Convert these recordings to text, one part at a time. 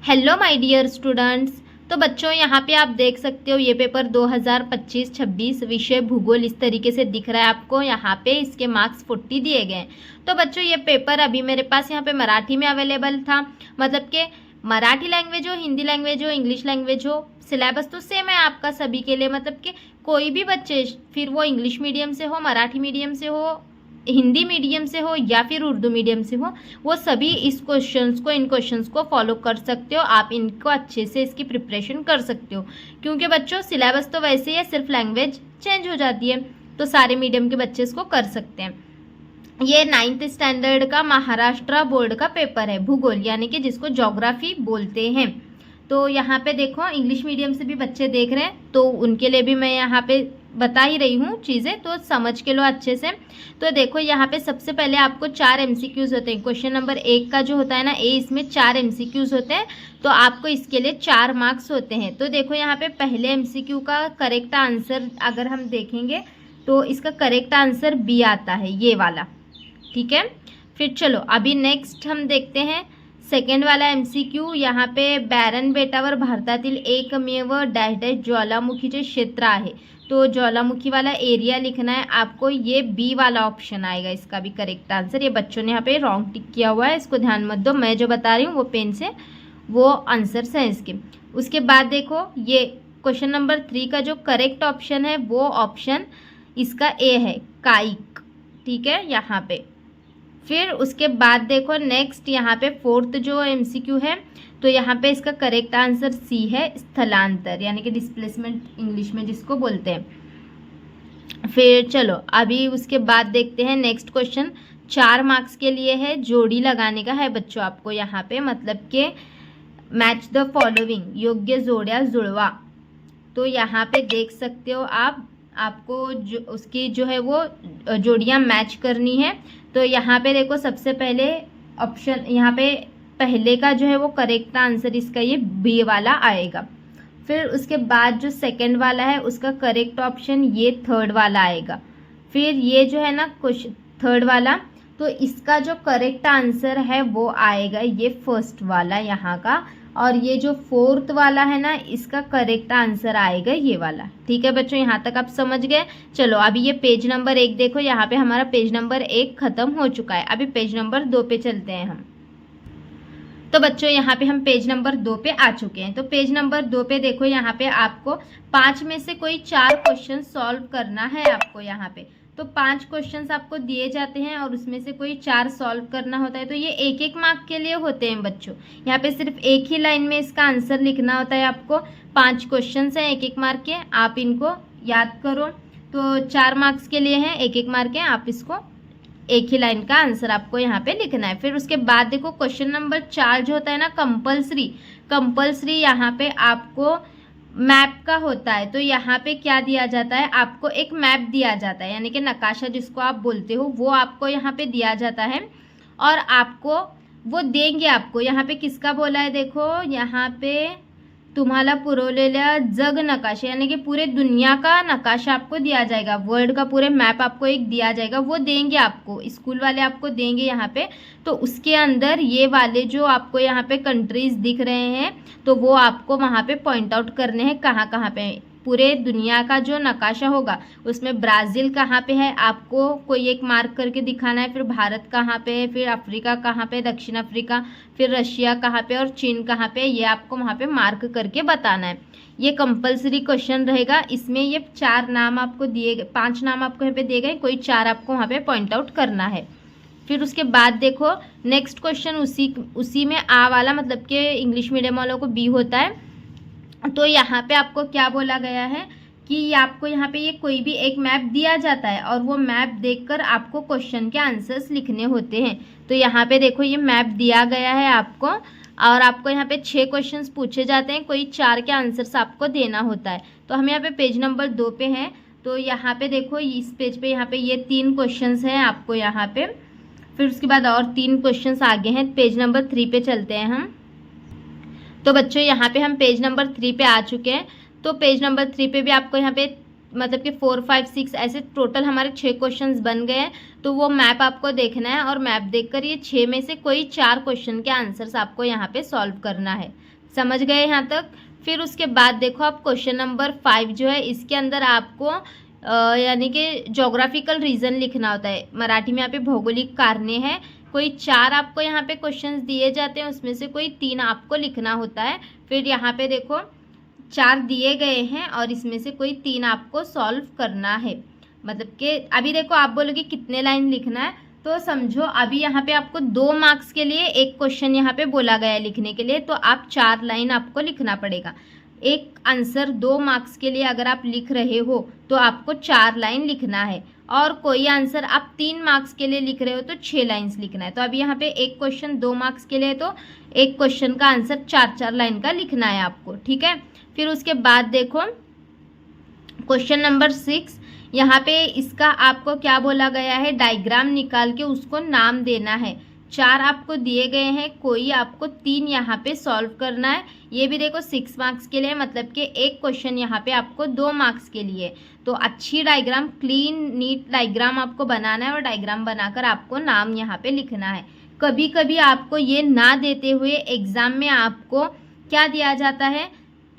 Hello my dear students. तो बच्चों यहाँ पे आप देख सकते हो ये पेपर 2025-26 विषय भूगोल इस तरीके से दिख रहा है आपको। यहाँ पे इसके मार्क्स 40 दिए गए हैं। तो बच्चों ये पेपर अभी मेरे पास यहाँ पे मराठी में अवेलेबल था, मतलब कि मराठी लैंग्वेज हो, हिंदी लैंग्वेज हो, इंग्लिश लैंग्वेज हो, सिलेबस तो सेम है आपका सभी के लिए। मतलब कि कोई भी बच्चे, फिर वो इंग्लिश मीडियम से हो, मराठी मीडियम से हो, हिंदी मीडियम से हो या फिर उर्दू मीडियम से हो, वो सभी इन क्वेश्चंस को फॉलो कर सकते हो। आप इनको अच्छे से इसकी प्रिपरेशन कर सकते हो, क्योंकि बच्चों सिलेबस तो वैसे ही है, सिर्फ लैंग्वेज चेंज हो जाती है। तो सारे मीडियम के बच्चे इसको कर सकते हैं। ये 9th स्टैंडर्ड का महाराष्ट्र बोर्ड का पेपर है, भूगोल यानी कि जिसको ज्योग्राफी बोलते हैं। तो यहाँ पे देखो इंग्लिश मीडियम से भी बच्चे देख रहे हैं, तो उनके लिए भी मैं यहाँ पे बता ही रही हूँ चीज़ें, तो समझ के लो अच्छे से। तो देखो यहाँ पे सबसे पहले आपको 4 MCQs होते हैं। क्वेश्चन नंबर 1 का जो होता है ना, इसमें 4 MCQs होते हैं, तो आपको इसके लिए 4 मार्क्स होते हैं। तो देखो यहाँ पे पहले MCQ का करेक्ट आंसर अगर हम देखेंगे तो इसका करेक्ट आंसर बी आता है, ये वाला। ठीक है, फिर चलो अभी नेक्स्ट हम देखते हैं सेकंड वाला MCQ। यहाँ पे बॅरन बेटावर भारतातील एकमेव डॅश डॅश ज्वालामुखीचे क्षेत्र आहे। तो ज्वालामुखी वाला एरिया लिखना है आपको, ये बी वाला ऑप्शन आएगा इसका भी करेक्ट आंसर। ये बच्चों ने यहाँ पे रॉन्ग टिक किया हुआ है, इसको ध्यान मत दो, मैं जो बता रही हूँ वो पेन से वो आंसर्स हैं इसके। उसके बाद देखो ये क्वेश्चन नंबर 3 का जो करेक्ट ऑप्शन है वो ऑप्शन इसका ए है, काइक। ठीक है यहाँ पे। फिर उसके बाद देखो नेक्स्ट यहाँ पे 4th जो MCQ है, तो यहाँ पे इसका करेक्ट आंसर सी है, स्थलांतर यानी कि डिस्प्लेसमेंट इंग्लिश में जिसको बोलते हैं। फिर चलो अभी उसके बाद देखते हैं नेक्स्ट क्वेश्चन, 4 मार्क्स के लिए है, जोड़ी लगाने का है बच्चों आपको यहाँ पे, मतलब कि मैच द फॉलोइंग, योग्य जोड़ियाँ जुड़वा। तो यहाँ पे देख सकते हो आपको जो उसकी जो है वो जोड़ियाँ मैच करनी है। तो यहाँ पे देखो सबसे पहले ऑप्शन, यहाँ पे पहले का जो है वो करेक्ट आंसर इसका ये बी वाला आएगा। फिर उसके बाद जो सेकंड वाला है उसका करेक्ट ऑप्शन ये थर्ड वाला आएगा। फिर ये जो है ना क्वेश्चन थर्ड वाला, तो इसका जो करेक्ट आंसर है वो आएगा ये फर्स्ट वाला यहाँ का। और ये जो 4th वाला है ना, इसका करेक्ट आंसर आएगा ये वाला। ठीक है बच्चों, यहाँ तक आप समझ गए। चलो अभी ये पेज नंबर 1 देखो, यहाँ पे हमारा पेज नंबर 1 खत्म हो चुका है। अभी पेज नंबर 2 पे चलते हैं हम। तो बच्चों यहाँ पे हम पेज नंबर 2 पे आ चुके हैं। तो पेज नंबर 2 पे देखो, यहाँ पे आपको 5 में से कोई 4 क्वेश्चन सॉल्व करना है आपको यहाँ पे। तो 5 क्वेश्चंस आपको दिए जाते हैं और उसमें से कोई 4 सॉल्व करना होता है। तो ये 1-1 मार्क के लिए होते हैं बच्चों। यहाँ पे सिर्फ एक ही लाइन में इसका आंसर लिखना होता है आपको। 5 क्वेश्चंस हैं 1-1 मार्क के, आप इनको याद करो। तो 4 मार्क्स के लिए हैं, 1-1 मार्क के, आप इसको एक ही लाइन का आंसर आपको यहाँ पे लिखना है। फिर उसके बाद देखो क्वेश्चन नंबर 4 जो होता है ना, कंपल्सरी यहाँ पे आपको मैप का होता है। तो यहाँ पे क्या दिया जाता है, आपको एक मैप दिया जाता है, यानी कि नक्शा जिसको आप बोलते हो, वो आपको यहाँ पे दिया जाता है। और आपको वो देंगे आपको, यहाँ पे किसका बोला है देखो, यहाँ पे तुम्हाला पुरवलेल्या जग नकाशा, यानी कि पूरे दुनिया का नकाशा आपको दिया जाएगा, वर्ल्ड का पूरे मैप आपको एक दिया जाएगा, वो देंगे आपको, स्कूल वाले आपको देंगे यहाँ पे। तो उसके अंदर ये वाले जो आपको यहाँ पे कंट्रीज दिख रहे हैं, तो वो आपको वहाँ पे पॉइंट आउट करने हैं कहाँ कहाँ पे। पूरे दुनिया का जो नकाशा होगा उसमें ब्राज़ील कहाँ पे है आपको कोई एक मार्क करके दिखाना है, फिर भारत कहाँ पे है, फिर अफ्रीका कहाँ पे, दक्षिण अफ्रीका, फिर रशिया कहाँ पे और चीन कहाँ पे, ये आपको वहाँ पे मार्क करके बताना है। ये कंपलसरी क्वेश्चन रहेगा। इसमें ये 4 नाम आपको दिए गए, 5 नाम आपको यहाँ पे दिए गए, कोई 4 आपको वहाँ पे पॉइंट आउट करना है। फिर उसके बाद देखो नेक्स्ट क्वेश्चन उसी में आ वाला, मतलब कि इंग्लिश मीडियम वालों को बी होता है। तो यहाँ पे आपको क्या बोला गया है कि आपको यहाँ पे ये कोई भी एक मैप दिया जाता है और वो मैप देखकर आपको क्वेश्चन के आंसर्स लिखने होते हैं। तो यहाँ पे देखो ये मैप दिया गया है आपको, और आपको यहाँ पे 6 क्वेश्चंस पूछे जाते हैं, कोई 4 के आंसर्स आपको देना होता है। तो हम यहाँ पे पेज नंबर 2 पे हैं। तो यहाँ पे देखो इस पेज पे यहाँ पे ये 3 क्वेश्चंस हैं आपको यहाँ पे। फिर उसके बाद और 3 क्वेश्चंस आगे हैं। पेज नंबर 3 पे चलते हैं हम। तो बच्चों यहाँ पे हम पेज नंबर 3 पे आ चुके हैं। तो पेज नंबर 3 पे भी आपको यहाँ पे मतलब कि 4, 5, 6 ऐसे टोटल हमारे 6 क्वेश्चंस बन गए हैं। तो वो मैप आपको देखना है और मैप देखकर ये 6 में से कोई 4 क्वेश्चन के आंसर्स आपको यहाँ पे सॉल्व करना है। समझ गए यहाँ तक? फिर उसके बाद देखो आप क्वेश्चन नंबर 5 जो है इसके अंदर आपको यानी कि ज्योग्राफिकल रीजन लिखना होता है। मराठी में यहाँ पे भौगोलिक कारणे है। कोई 4 आपको यहाँ पे क्वेश्चंस दिए जाते हैं, उसमें से कोई 3 आपको लिखना होता है। फिर यहाँ पे देखो 4 दिए गए हैं और इसमें से कोई 3 आपको सॉल्व करना है। मतलब कि अभी देखो आप बोलोगे कितने लाइन लिखना है, तो समझो अभी यहाँ पे आपको 2 मार्क्स के लिए एक क्वेश्चन यहाँ पे बोला गया है लिखने के लिए, तो आप 4 लाइन आपको लिखना पड़ेगा। एक आंसर 2 मार्क्स के लिए अगर आप लिख रहे हो तो आपको 4 लाइन लिखना है, और कोई आंसर आप 3 मार्क्स के लिए लिख रहे हो तो 6 लाइन्स लिखना है। तो अभी यहाँ पे एक क्वेश्चन 2 मार्क्स के लिए तो एक क्वेश्चन का आंसर 4-4 लाइन का लिखना है आपको, ठीक है। फिर उसके बाद देखो क्वेश्चन नंबर 6, यहाँ पे इसका आपको क्या बोला गया है, डायग्राम निकाल के उसको नाम देना है। 4 आपको दिए गए हैं, कोई आपको 3 यहाँ पे सॉल्व करना है। ये भी देखो 6 मार्क्स के लिए, मतलब कि एक क्वेश्चन यहाँ पे आपको 2 मार्क्स के लिए। तो अच्छी डायग्राम, क्लीन नीट डायग्राम आपको बनाना है और डायग्राम बनाकर आपको नाम यहाँ पे लिखना है। कभी कभी आपको ये ना देते हुए एग्ज़ाम में आपको क्या दिया जाता है,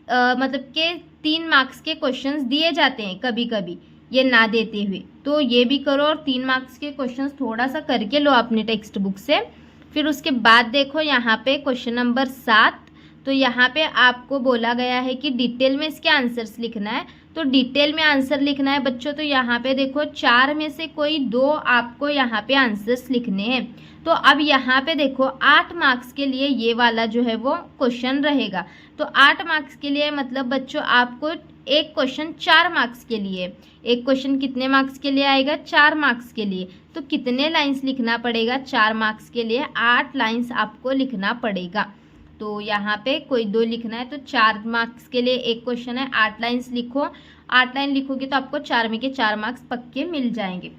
मतलब कि 3 मार्क्स के क्वेश्चंस दिए जाते हैं कभी कभी ये ना देते हुए। तो ये भी करो और 3 मार्क्स के क्वेश्चंस थोड़ा सा करके लो अपने टेक्स्ट बुक से। फिर उसके बाद देखो यहाँ पे क्वेश्चन नंबर 7, तो यहाँ पे आपको बोला गया है कि डिटेल में इसके आंसर्स लिखना है। तो डिटेल में आंसर लिखना है बच्चों, तो यहाँ पे देखो 4 में से कोई 2 आपको यहाँ पे आंसर्स लिखने हैं। तो अब यहाँ पे देखो 8 मार्क्स के लिए ये वाला जो है वो क्वेश्चन रहेगा। तो 8 मार्क्स के लिए मतलब बच्चों आपको एक क्वेश्चन 4 मार्क्स के लिए, एक क्वेश्चन कितने मार्क्स के लिए आएगा, 4 मार्क्स के लिए। तो कितने लाइंस लिखना पड़ेगा 4 मार्क्स के लिए, 8 लाइंस आपको लिखना पड़ेगा। तो यहाँ पे कोई 2 लिखना है, तो 4 मार्क्स के लिए एक क्वेश्चन है, 8 लाइंस लिखो। 8 लाइन लिखोगे तो आपको 4 में के 4 मार्क्स पक्के मिल जाएंगे।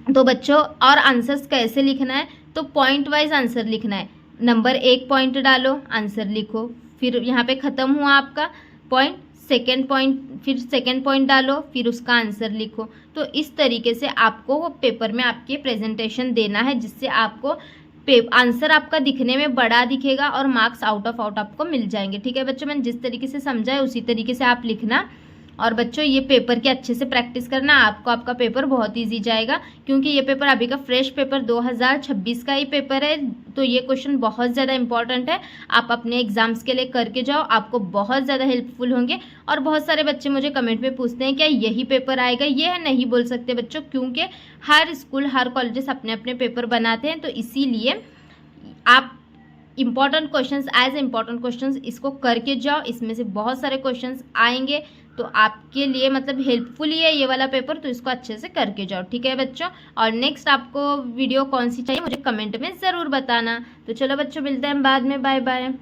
तो बच्चों और आंसर्स कैसे लिखना है, तो पॉइंट वाइज आंसर लिखना है। नंबर 1 पॉइंट डालो, आंसर लिखो। फिर यहाँ पे ख़त्म हुआ आपका पॉइंट, सेकेंड पॉइंट, फिर सेकेंड पॉइंट डालो, फिर उसका आंसर लिखो। तो इस तरीके से आपको वो पेपर में आपके प्रेजेंटेशन देना है, जिससे आपको आंसर आपका दिखने में बड़ा दिखेगा और मार्क्स आउट ऑफ आउट आपको मिल जाएंगे। ठीक है बच्चों, मैंने जिस तरीके से समझा है उसी तरीके से आप लिखना। और बच्चों ये पेपर की अच्छे से प्रैक्टिस करना, आपको आपका पेपर बहुत इजी जाएगा, क्योंकि ये पेपर अभी का फ्रेश पेपर 2026 का ही पेपर है। तो ये क्वेश्चन बहुत ज़्यादा इंपॉर्टेंट है, आप अपने एग्जाम्स के लिए करके जाओ, आपको बहुत ज़्यादा हेल्पफुल होंगे। और बहुत सारे बच्चे मुझे कमेंट में पूछते हैं क्या यही पेपर आएगा, ये नहीं बोल सकते बच्चों, क्योंकि हर स्कूल हर कॉलेजेस अपने अपने पेपर बनाते हैं। तो इसीलिए आप important questions as important questions इसको करके जाओ, इसमें से बहुत सारे क्वेश्चंस आएंगे, तो आपके लिए मतलब हेल्पफुल ही है ये वाला पेपर। तो इसको अच्छे से करके जाओ, ठीक है बच्चों। और नेक्स्ट आपको वीडियो कौन सी चाहिए मुझे कमेंट में ज़रूर बताना। तो चलो बच्चों, मिलते हैं बाद में, बाय बाय।